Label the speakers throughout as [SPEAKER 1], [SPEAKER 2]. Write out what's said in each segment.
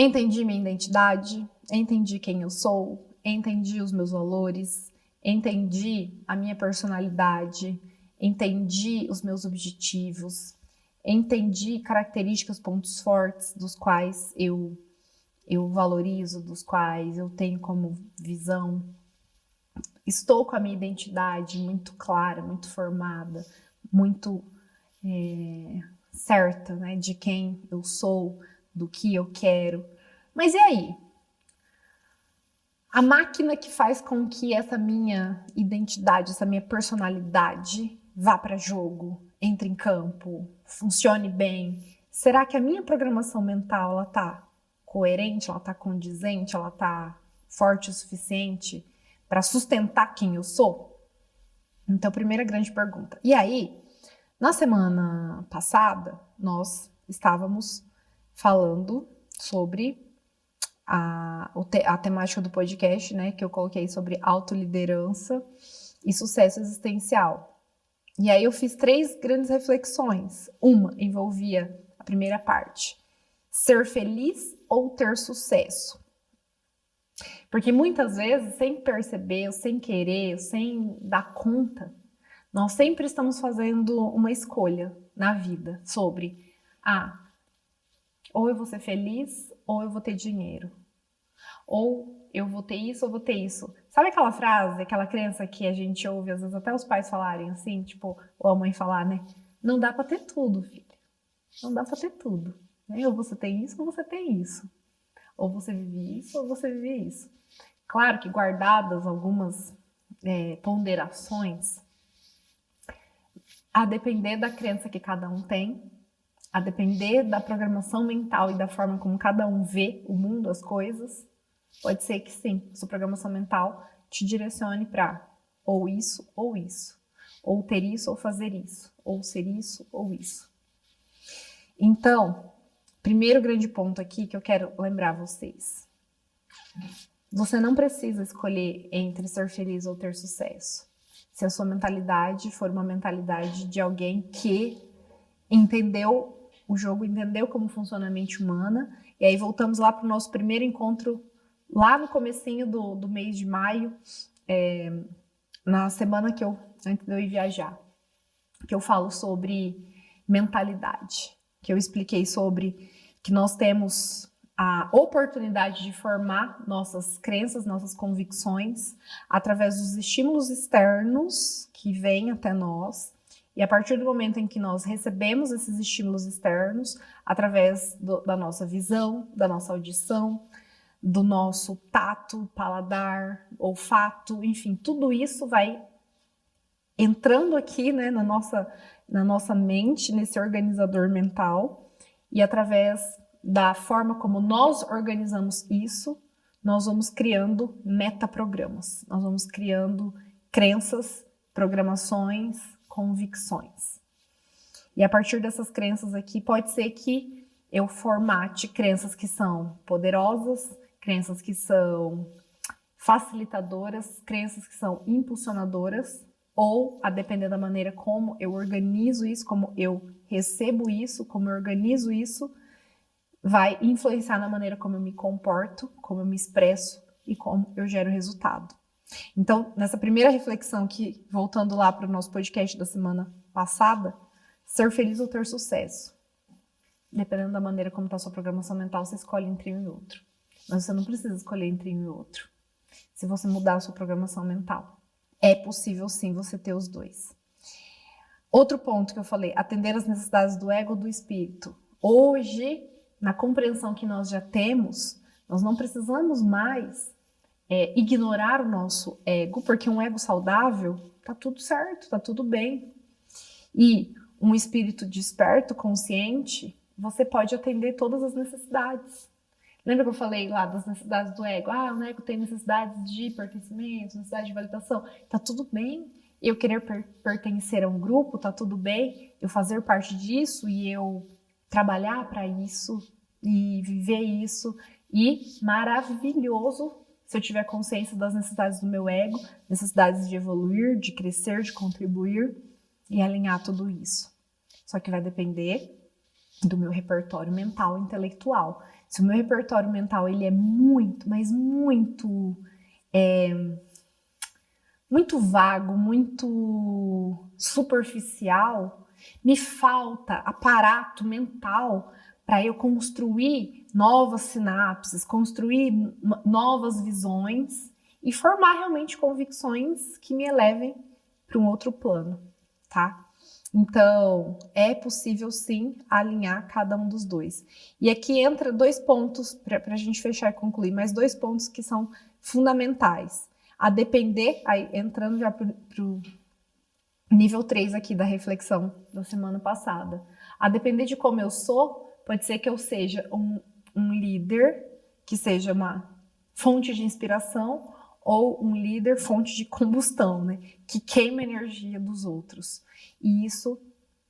[SPEAKER 1] Entendi minha identidade, entendi quem eu sou, entendi os meus valores, entendi a minha personalidade, entendi os meus objetivos, entendi características, pontos fortes dos quais eu valorizo, dos quais eu tenho como visão. Estou com a minha identidade muito clara, muito formada, muito certa, né, de quem eu sou, do que eu quero. Mas e aí? A máquina que faz com que essa minha identidade, essa minha personalidade vá para jogo, entre em campo, funcione bem, será que a minha programação mental ela tá coerente, ela tá condizente, ela tá forte o suficiente para sustentar quem eu sou? Então, primeira grande pergunta. E aí, na semana passada, nós estávamos falando sobre a temática do podcast, né, que eu coloquei sobre autoliderança e sucesso existencial. E aí eu fiz 3 grandes reflexões. Uma envolvia a primeira parte, ser feliz ou ter sucesso. Porque muitas vezes, sem perceber, sem querer, sem dar conta, nós sempre estamos fazendo uma escolha na vida sobre ou eu vou ser feliz ou eu vou ter dinheiro. Ou eu vou ter isso ou vou ter isso. Sabe aquela frase, aquela crença que a gente ouve, às vezes até os pais falarem assim, tipo, ou a mãe falar, né? Não dá pra ter tudo, filho. Não dá pra ter tudo. Né? Ou você tem isso ou você tem isso. Ou você vive isso ou você vive isso. Claro que guardadas algumas ponderações, a depender da crença que cada um tem, a depender da programação mental e da forma como cada um vê o mundo, as coisas, pode ser que sim, sua programação mental te direcione para ou isso, ou ter isso, ou fazer isso, ou ser isso, ou isso. Então, primeiro grande ponto aqui que eu quero lembrar vocês. Você não precisa escolher entre ser feliz ou ter sucesso. Se a sua mentalidade for uma mentalidade de alguém que entendeu o jogo, entendeu como funciona a mente humana, e aí voltamos lá para o nosso primeiro encontro, lá no comecinho do mês de maio, na semana antes de eu ir viajar, que eu falo sobre mentalidade, que eu expliquei sobre que nós temos a oportunidade de formar nossas crenças, nossas convicções, através dos estímulos externos que vêm até nós, e a partir do momento em que nós recebemos esses estímulos externos, através da nossa visão, da nossa audição, do nosso tato, paladar, olfato, enfim, tudo isso vai entrando aqui, né, na nossa mente, nesse organizador mental, e através da forma como nós organizamos isso, nós vamos criando metaprogramas, nós vamos criando crenças, programações, convicções. E a partir dessas crenças aqui, pode ser que eu formate crenças que são poderosas, crenças que são facilitadoras, crenças que são impulsionadoras, ou, a depender da maneira como eu organizo isso, como eu recebo isso, como eu organizo isso, vai influenciar na maneira como eu me comporto, como eu me expresso e como eu gero resultado. Então, nessa primeira reflexão que, voltando lá para o nosso podcast da semana passada, ser feliz ou ter sucesso. Dependendo da maneira como está a sua programação mental, você escolhe entre um e outro. Mas você não precisa escolher entre um e outro. Se você mudar a sua programação mental, é possível sim você ter os dois. Outro ponto que eu falei, atender às necessidades do ego ou do espírito. Hoje, na compreensão que nós já temos, nós não precisamos mais ignorar o nosso ego, porque um ego saudável, tá tudo certo, tá tudo bem. E um espírito desperto, consciente, você pode atender todas as necessidades. Lembra que eu falei lá das necessidades do ego? O ego tem necessidades de pertencimento, necessidade de validação. Tá tudo bem eu querer pertencer a um grupo, tá tudo bem eu fazer parte disso e eu trabalhar para isso e viver isso. E maravilhoso se eu tiver consciência das necessidades do meu ego, necessidades de evoluir, de crescer, de contribuir e alinhar tudo isso. Só que vai depender do meu repertório mental e intelectual. Se o meu repertório mental ele é muito, mas muito, muito vago, muito superficial, me falta aparato mental para eu construir novas sinapses, construir novas visões e formar realmente convicções que me elevem para um outro plano, tá? Então, é possível sim alinhar cada um dos dois. E aqui entra 2 pontos, para a gente fechar e concluir, mas 2 pontos que são fundamentais. A depender, aí entrando já para o nível 3 aqui da reflexão da semana passada. A depender de como eu sou, pode ser que eu seja um líder, que seja uma fonte de inspiração, ou um líder fonte de combustão, né? Que queima a energia dos outros. E isso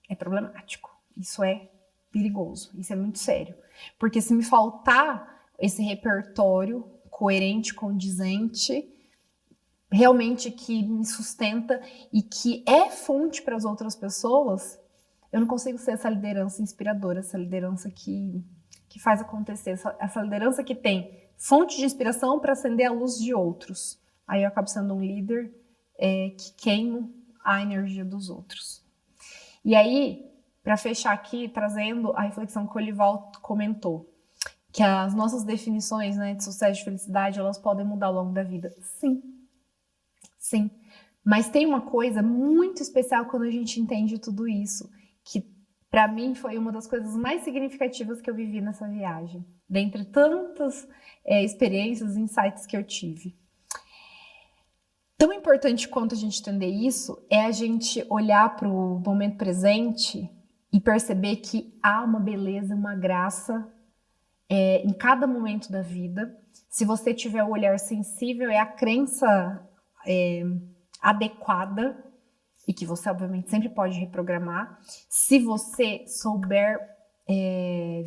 [SPEAKER 1] é problemático, isso é perigoso, isso é muito sério. Porque se me faltar esse repertório coerente, condizente, realmente que me sustenta e que é fonte para as outras pessoas, eu não consigo ser essa liderança inspiradora, essa liderança que faz acontecer, essa liderança que tem fonte de inspiração para acender a luz de outros. Aí eu acabo sendo um líder que queima a energia dos outros. E aí, para fechar aqui, trazendo a reflexão que o Olival comentou, que as nossas definições, né, de sucesso e de felicidade, elas podem mudar ao longo da vida. Sim, sim. Mas tem uma coisa muito especial quando a gente entende tudo isso, que para mim foi uma das coisas mais significativas que eu vivi nessa viagem, dentre tantas experiências e insights que eu tive. Tão importante quanto a gente entender isso é a gente olhar para o momento presente e perceber que há uma beleza, uma graça em cada momento da vida. Se você tiver o olhar sensível, é a crença adequada e que você, obviamente, sempre pode reprogramar, se você souber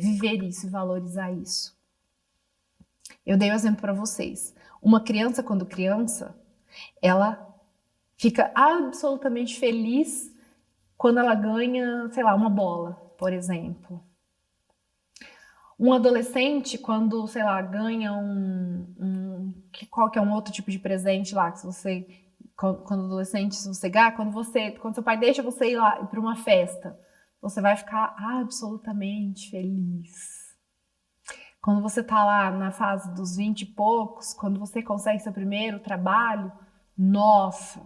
[SPEAKER 1] viver isso e valorizar isso. Eu dei o exemplo para vocês. Uma criança, quando criança, ela fica absolutamente feliz quando ela ganha, sei lá, uma bola, por exemplo. Um adolescente, quando, sei lá, ganha qualquer outro tipo de presente lá, que se você, quando adolescente, se você ganha, quando seu pai deixa você ir lá para uma festa, você vai ficar absolutamente feliz. Quando você tá lá na fase dos 20 e poucos, quando você consegue seu primeiro trabalho, nossa!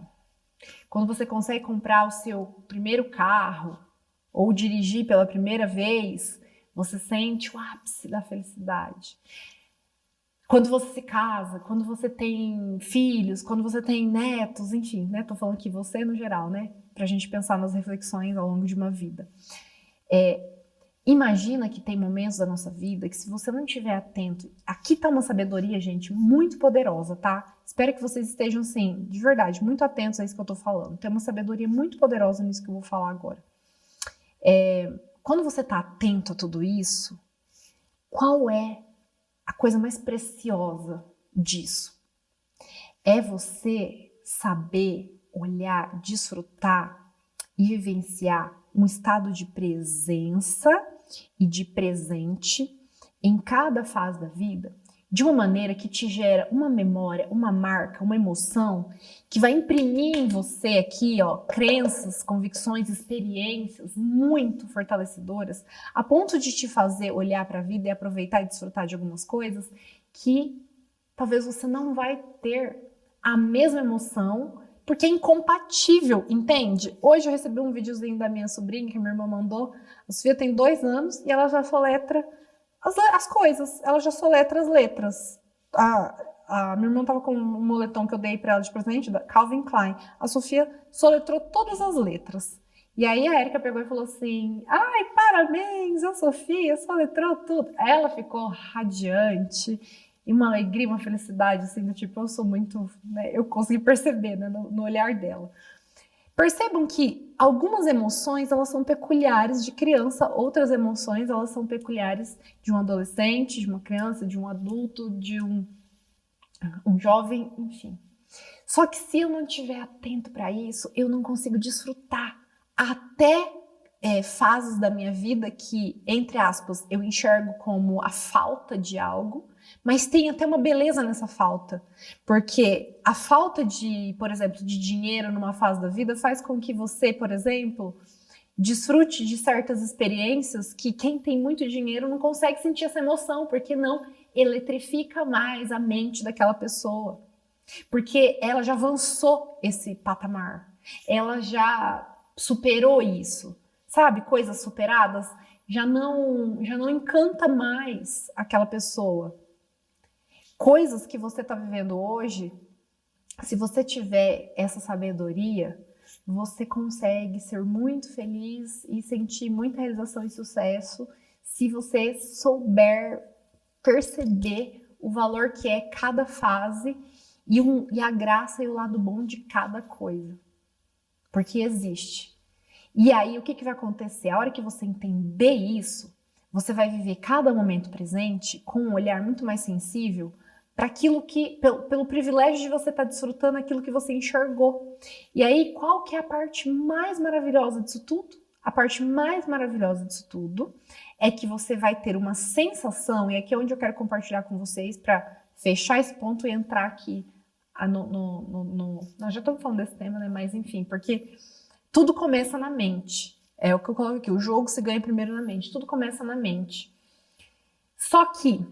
[SPEAKER 1] Quando você consegue comprar o seu primeiro carro ou dirigir pela primeira vez, você sente o ápice da felicidade. Quando você se casa, quando você tem filhos, quando você tem netos, enfim, né? Tô falando aqui você no geral, né? Pra gente pensar nas reflexões ao longo de uma vida. Imagina que tem momentos da nossa vida que se você não estiver atento, aqui tá uma sabedoria, gente, muito poderosa, tá? Espero que vocês estejam, assim, de verdade, muito atentos a isso que eu tô falando. Tem uma sabedoria muito poderosa nisso que eu vou falar agora. Quando você tá atento a tudo isso, qual é a coisa mais preciosa disso? É você saber olhar, desfrutar e vivenciar um estado de presença e de presente em cada fase da vida, de uma maneira que te gera uma memória, uma marca, uma emoção, que vai imprimir em você aqui, ó, crenças, convicções, experiências muito fortalecedoras, a ponto de te fazer olhar para a vida e aproveitar e desfrutar de algumas coisas que talvez você não vai ter a mesma emoção, porque é incompatível, entende? Hoje eu recebi um videozinho da minha sobrinha, que minha irmã mandou. A Sofia tem 2 anos e ela já soletra as coisas, ela já soletra as letras. A minha irmã tava com um moletom que eu dei para ela de presente, da Calvin Klein. A Sofia soletrou todas as letras. E aí a Erika pegou e falou assim, ai, parabéns, a Sofia soletrou tudo. Ela ficou radiante. E uma alegria, uma felicidade, assim, do tipo, eu sou muito, né, eu consegui perceber, né, no olhar dela. Percebam que algumas emoções, elas são peculiares de criança, outras emoções, elas são peculiares de um adolescente, de uma criança, de um adulto, de um jovem, enfim. Só que se eu não estiver atento para isso, eu não consigo desfrutar até fases da minha vida que, entre aspas, eu enxergo como a falta de algo, mas tem até uma beleza nessa falta. Porque a falta de, por exemplo, de dinheiro numa fase da vida faz com que você, por exemplo, desfrute de certas experiências que quem tem muito dinheiro não consegue sentir essa emoção, porque não eletrifica mais a mente daquela pessoa. Porque ela já avançou esse patamar. Ela já superou isso. Sabe, coisas superadas já não encanta mais aquela pessoa. Coisas que você está vivendo hoje, se você tiver essa sabedoria, você consegue ser muito feliz e sentir muita realização e sucesso se você souber perceber o valor que é cada fase e a graça e o lado bom de cada coisa. Porque existe. E aí, o que vai acontecer? A hora que você entender isso, você vai viver cada momento presente com um olhar muito mais sensível para aquilo que, pelo privilégio de você estar desfrutando aquilo que você enxergou. E aí, qual que é a parte mais maravilhosa disso tudo? A parte mais maravilhosa disso tudo é que você vai ter uma sensação, e aqui é onde eu quero compartilhar com vocês para fechar esse ponto e entrar aqui nós já estamos falando desse tema, né? Mas enfim, porque tudo começa na mente. É o que eu coloco aqui, o jogo se ganha primeiro na mente. Tudo começa na mente. Só que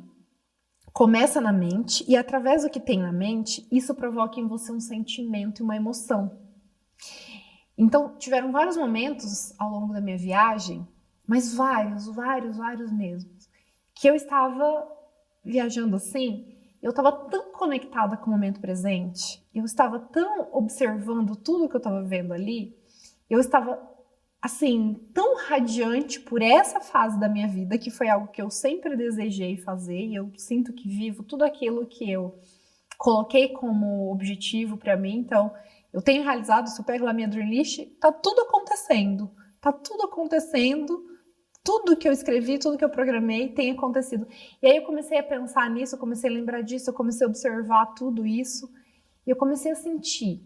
[SPEAKER 1] começa na mente e através do que tem na mente, isso provoca em você um sentimento e uma emoção. Então, tiveram vários momentos ao longo da minha viagem, mas vários mesmo, que eu estava viajando assim, eu estava tão conectada com o momento presente, eu estava tão observando tudo que eu estava vendo ali, eu estava, assim, tão radiante por essa fase da minha vida, que foi algo que eu sempre desejei fazer, e eu sinto que vivo tudo aquilo que eu coloquei como objetivo para mim. Então, eu tenho realizado, se eu pego lá minha dream list, tá tudo acontecendo, tudo que eu escrevi, tudo que eu programei tem acontecido. E aí eu comecei a pensar nisso, eu comecei a lembrar disso, eu comecei a observar tudo isso, e eu comecei a sentir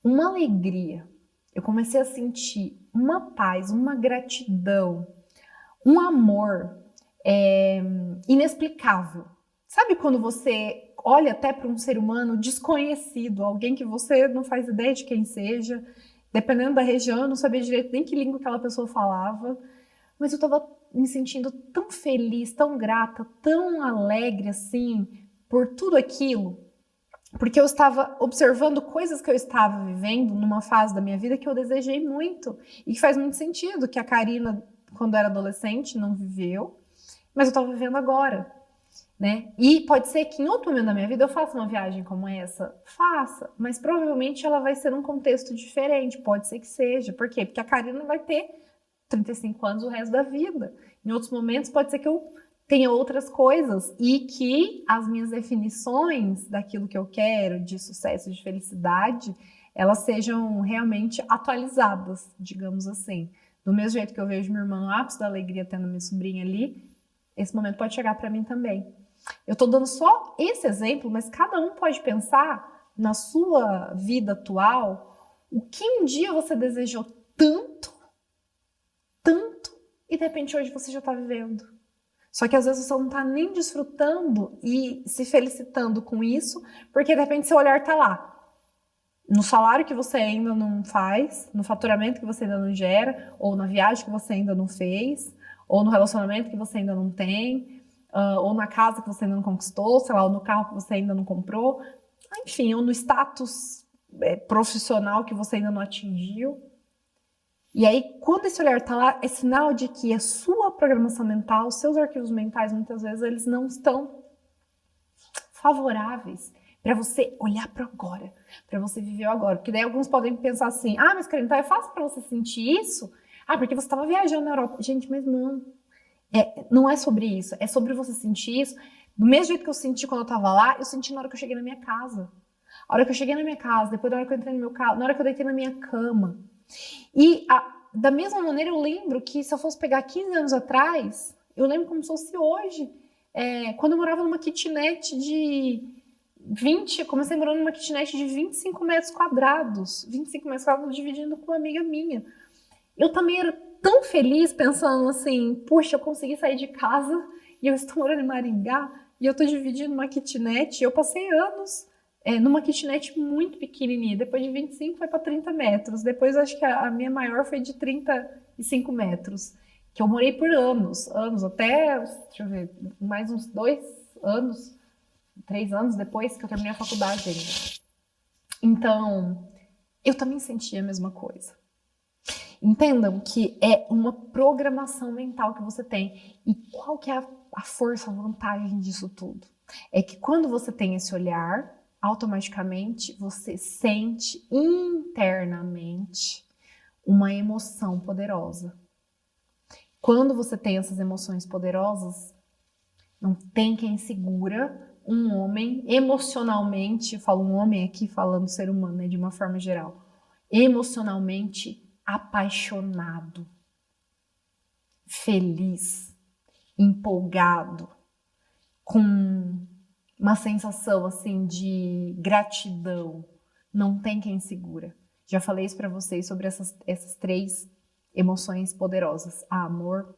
[SPEAKER 1] uma alegria, eu comecei a sentir uma paz, uma gratidão, um amor inexplicável. Sabe quando você olha até para um ser humano desconhecido, alguém que você não faz ideia de quem seja, dependendo da região, eu não sabia direito nem que língua aquela pessoa falava, mas eu estava me sentindo tão feliz, tão grata, tão alegre assim, por tudo aquilo, porque eu estava observando coisas que eu estava vivendo numa fase da minha vida que eu desejei muito, e que faz muito sentido, que a Karina, quando era adolescente, não viveu, mas eu estava vivendo agora, né? E pode ser que em outro momento da minha vida eu faça uma viagem como essa, faça, mas provavelmente ela vai ser num contexto diferente, pode ser que seja. Por quê? Porque a Karina vai ter 35 anos o resto da vida. Em outros momentos pode ser que eu tenha outras coisas e que as minhas definições daquilo que eu quero, de sucesso, de felicidade, elas sejam realmente atualizadas, digamos assim. Do mesmo jeito que eu vejo minha irmã no ápice da alegria tendo minha sobrinha ali, esse momento pode chegar para mim também. Eu estou dando só esse exemplo, mas cada um pode pensar na sua vida atual o que um dia você desejou tanto, e de repente hoje você já está vivendo. Só que às vezes você não está nem desfrutando e se felicitando com isso, porque de repente seu olhar está lá. No salário que você ainda não faz, no faturamento que você ainda não gera, ou na viagem que você ainda não fez, ou no relacionamento que você ainda não tem, ou na casa que você ainda não conquistou, sei lá, ou no carro que você ainda não comprou, enfim, ou no status profissional que você ainda não atingiu. E aí, quando esse olhar está lá, é sinal de que a sua programação mental, os seus arquivos mentais, muitas vezes, eles não estão favoráveis para você olhar para agora, para você viver o agora. Porque daí alguns podem pensar assim, mas Karina, então é fácil para você sentir isso? Porque você estava viajando na Europa. Gente, mas não. Não é sobre isso. É sobre você sentir isso. Do mesmo jeito que eu senti quando eu estava lá, eu senti na hora que eu cheguei na minha casa. A hora que eu cheguei na minha casa, depois da hora que eu entrei no meu carro, na hora que eu deitei na minha cama. E da mesma maneira eu lembro que se eu fosse pegar 15 anos atrás, eu lembro como se fosse hoje. Quando eu morava numa kitnet de 20, comecei morando numa kitnet de 25 metros quadrados. 25 metros quadrados dividindo com uma amiga minha. Eu também era tão feliz pensando assim, puxa, eu consegui sair de casa e eu estou morando em Maringá e eu estou dividindo uma kitnet. Eu passei anos numa kitnet muito pequenininha. Depois de 25 foi para 30 metros. Depois acho que a minha maior foi de 35 metros. Que eu morei por anos, até, deixa eu ver, mais uns 2 anos, 3 anos depois que eu terminei a faculdade ainda. Então, eu também sentia a mesma coisa. Entendam que é uma programação mental que você tem. E qual que é a força, a vantagem disso tudo? É que quando você tem esse olhar, automaticamente você sente internamente uma emoção poderosa. Quando você tem essas emoções poderosas, não tem quem segura um homem emocionalmente, falo um homem aqui falando ser humano, né, de uma forma geral, emocionalmente apaixonado, feliz, empolgado, com uma sensação assim de gratidão. Não tem quem segura. Já falei isso para vocês sobre essas 3 emoções poderosas: amor,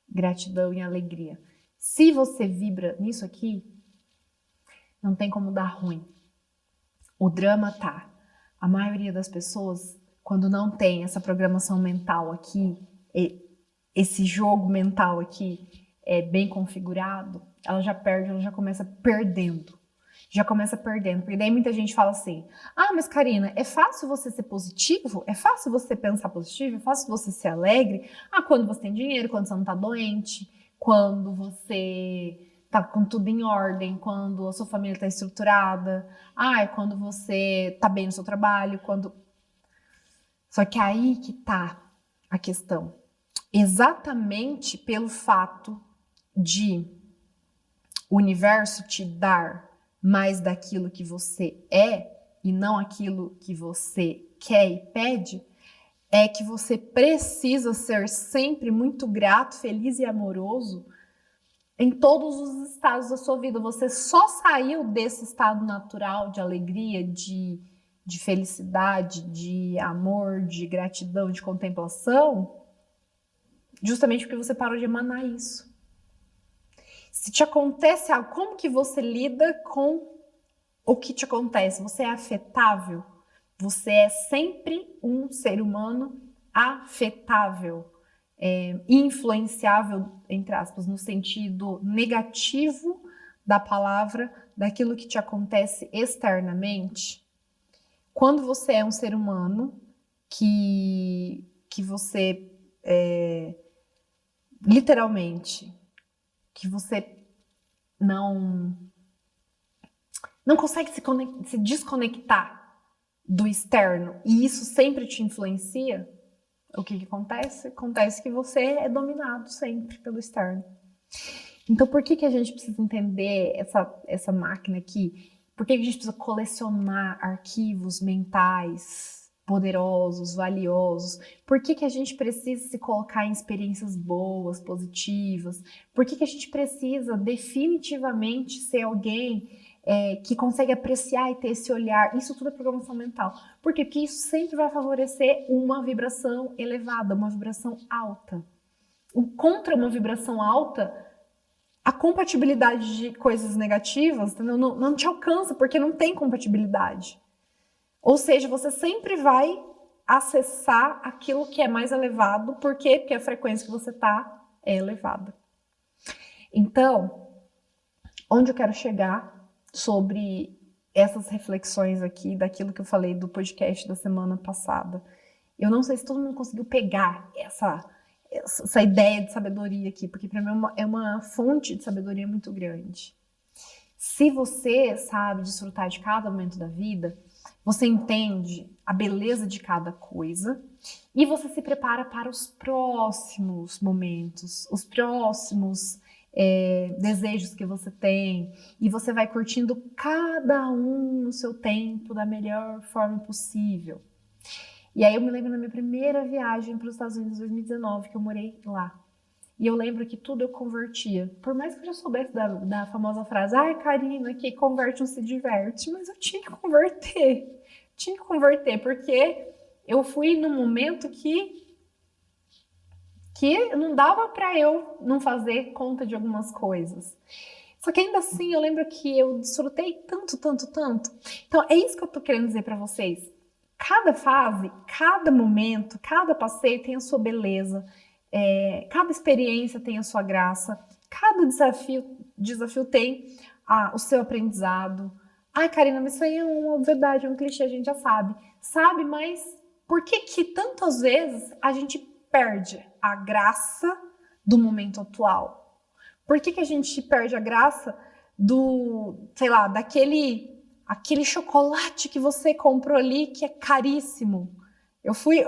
[SPEAKER 1] gratidão e alegria. Se você vibra nisso aqui, não tem como dar ruim. O drama tá. A maioria das pessoas, quando não tem essa programação mental aqui, esse jogo mental aqui bem configurado, ela já perde, ela já começa perdendo. Porque daí muita gente fala assim, mas Karina, é fácil você ser positivo? É fácil você pensar positivo? É fácil você ser alegre? Quando você tem dinheiro, quando você não tá doente, quando você tá com tudo em ordem, quando a sua família tá estruturada, é quando você tá bem no seu trabalho, quando... Só que aí que tá a questão. Exatamente pelo fato de o universo te dar mais daquilo que você é e não aquilo que você quer e pede, é que você precisa ser sempre muito grato, feliz e amoroso em todos os estados da sua vida. Você só saiu desse estado natural de alegria, de felicidade, de amor, de gratidão, de contemplação, justamente porque você parou de emanar isso. Se te acontece algo, como que você lida com o que te acontece? Você é afetável? Você é sempre um ser humano afetável, influenciável, entre aspas, no sentido negativo da palavra, daquilo que te acontece externamente? Quando você é um ser humano que você literalmente, que você não consegue se desconectar do externo e isso sempre te influencia, o que acontece? Acontece que você é dominado sempre pelo externo. Então, por que a gente precisa entender essa máquina aqui? Por que a gente precisa colecionar arquivos mentais poderosos, valiosos? Por que a gente precisa se colocar em experiências boas, positivas? Por que a gente precisa definitivamente ser alguém que consegue apreciar e ter esse olhar? Isso tudo é programação mental. Por quê? Porque isso sempre vai favorecer uma vibração elevada, uma vibração alta. Contra uma vibração alta, a compatibilidade de coisas negativas não te alcança, porque não tem compatibilidade. Ou seja, você sempre vai acessar aquilo que é mais elevado. Por quê? Porque a frequência que você está é elevada. Então, onde eu quero chegar sobre essas reflexões aqui, daquilo que eu falei do podcast da semana passada. Eu não sei se todo mundo conseguiu pegar essa ideia de sabedoria aqui, porque para mim é uma fonte de sabedoria muito grande. Se você sabe desfrutar de cada momento da vida, você entende a beleza de cada coisa e você se prepara para os próximos momentos, os próximos desejos que você tem, e você vai curtindo cada um no seu tempo da melhor forma possível. E aí eu me lembro da minha primeira viagem para os Estados Unidos em 2019, que eu morei lá. E eu lembro que tudo eu convertia. Por mais que eu já soubesse da famosa frase, Karina, que converte não se diverte, mas eu tinha que converter. Porque eu fui num momento que que não dava para eu não fazer conta de algumas coisas. Só que ainda assim eu lembro que eu desfrutei tanto, tanto, tanto. Então é isso que eu tô querendo dizer para vocês. Cada fase, cada momento, cada passeio tem a sua beleza, cada experiência tem a sua graça, cada desafio tem o seu aprendizado. Ai, Karina, mas isso aí é uma obviedade, é um clichê, a gente já sabe. Sabe, mas por que que tantas vezes a gente perde a graça do momento atual? Por que que a gente perde a graça do, sei lá, aquele chocolate que você comprou ali que é caríssimo?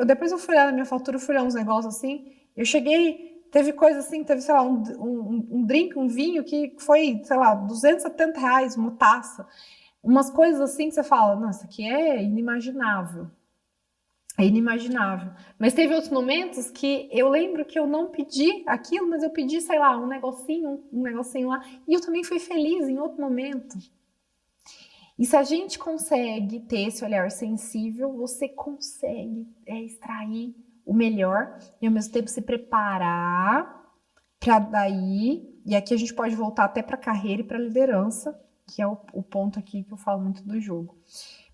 [SPEAKER 1] Depois eu fui lá na minha fatura, fui lá uns negócios assim, eu cheguei, teve coisa assim, teve, sei lá, um drink, um vinho que foi, sei lá, R$ 270, uma taça. Umas coisas assim que você fala, nossa, aqui é inimaginável. É inimaginável. Mas teve outros momentos que eu lembro que eu não pedi aquilo, mas eu pedi, sei lá, um negocinho lá. E eu também fui feliz em outro momento. E se a gente consegue ter esse olhar sensível, você consegue extrair o melhor e ao mesmo tempo se preparar para daí. E aqui a gente pode voltar até para a carreira e para a liderança, que é o ponto aqui que eu falo muito do jogo.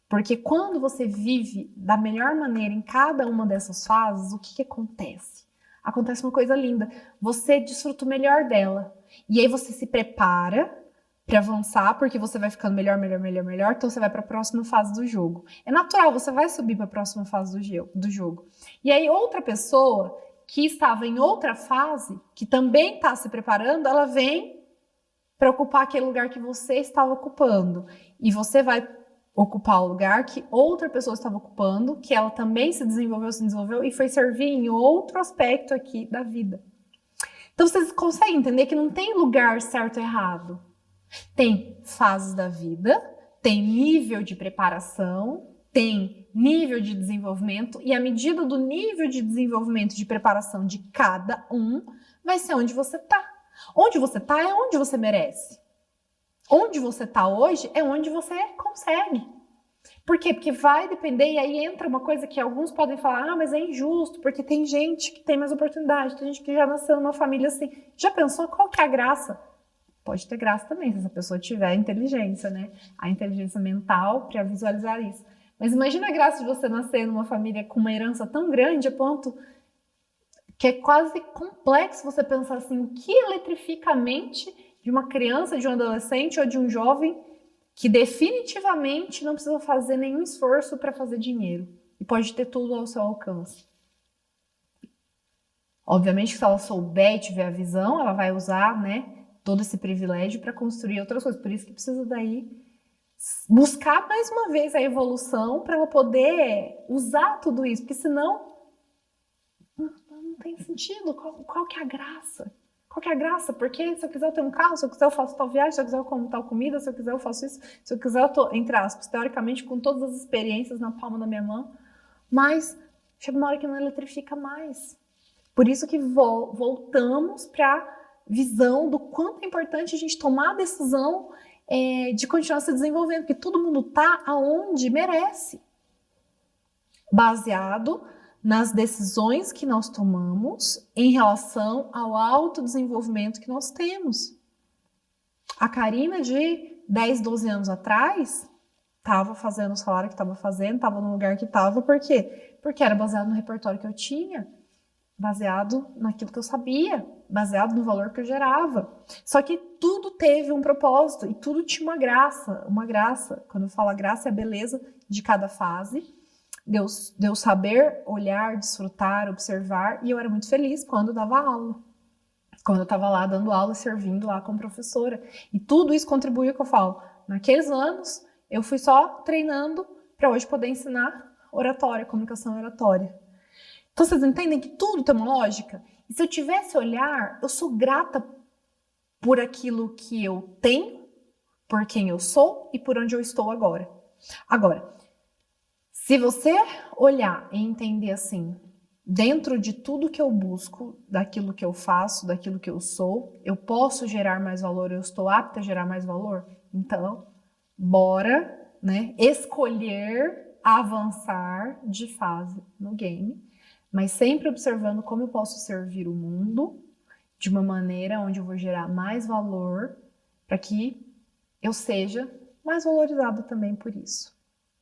[SPEAKER 1] Porque quando você vive da melhor maneira em cada uma dessas fases, o que acontece? Acontece uma coisa linda. Você desfruta o melhor dela. E aí você se prepara para avançar, porque você vai ficando melhor, melhor, melhor, melhor. Então você vai para a próxima fase do jogo. É natural, você vai subir para a próxima fase do jogo. E aí outra pessoa que estava em outra fase, que também está se preparando, ela vem para ocupar aquele lugar que você estava ocupando. E você vai ocupar o lugar que outra pessoa estava ocupando, que ela também se desenvolveu e foi servir em outro aspecto aqui da vida. Então vocês conseguem entender que não tem lugar certo e errado. Tem fases da vida, tem nível de preparação, tem nível de desenvolvimento, e à medida do nível de desenvolvimento de preparação de cada um, vai ser onde você está. Onde você está é onde você merece. Onde você está hoje é onde você consegue. Por quê? Porque vai depender, e aí entra uma coisa que alguns podem falar, mas é injusto, porque tem gente que tem mais oportunidade, tem gente que já nasceu numa família assim. Já pensou qual que é a graça? Pode ter graça também, se essa pessoa tiver inteligência, né? A inteligência mental para visualizar isso. Mas imagina a graça de você nascer numa família com uma herança tão grande a ponto que é quase complexo você pensar assim, o que eletrifica a mente de uma criança, de um adolescente ou de um jovem que definitivamente não precisa fazer nenhum esforço para fazer dinheiro e pode ter tudo ao seu alcance. Obviamente que se ela souber e tiver a visão, ela vai usar, né, todo esse privilégio para construir outras coisas. Por isso que precisa daí buscar mais uma vez a evolução para ela poder usar tudo isso, porque senão não tem sentido. Qual que é a graça? Qual que é a graça? Porque se eu quiser eu tenho um carro, se eu quiser eu faço tal viagem, se eu quiser eu como tal comida, se eu quiser eu faço isso, se eu quiser eu tô, entre aspas, teoricamente com todas as experiências na palma da minha mão, mas chega uma hora que não eletrifica mais. Por isso que voltamos para a visão do quanto é importante a gente tomar a decisão de continuar se desenvolvendo, porque todo mundo está aonde merece, baseado nas decisões que nós tomamos em relação ao autodesenvolvimento que nós temos. A Karina de 10, 12 anos atrás estava fazendo o salário que estava fazendo, estava no lugar que estava, por quê? Porque era baseado no repertório que eu tinha, baseado naquilo que eu sabia, baseado no valor que eu gerava. Só que tudo teve um propósito e tudo tinha uma graça. Uma graça, quando eu falo a graça, é a beleza de cada fase. De eu saber olhar, desfrutar, observar, e eu era muito feliz quando dava aula. Quando eu estava lá dando aula e servindo lá como professora. E tudo isso contribuiu, que eu falo, naqueles anos eu fui só treinando para hoje poder ensinar oratória, comunicação oratória. Então vocês entendem que tudo tem uma lógica? E se eu tivesse olhar, eu sou grata por aquilo que eu tenho, por quem eu sou e por onde eu estou agora. Agora, se você olhar e entender assim, dentro de tudo que eu busco, daquilo que eu faço, daquilo que eu sou, eu posso gerar mais valor, eu estou apta a gerar mais valor? Então, bora, né, escolher avançar de fase no game, mas sempre observando como eu posso servir o mundo de uma maneira onde eu vou gerar mais valor para que eu seja mais valorizado também por isso.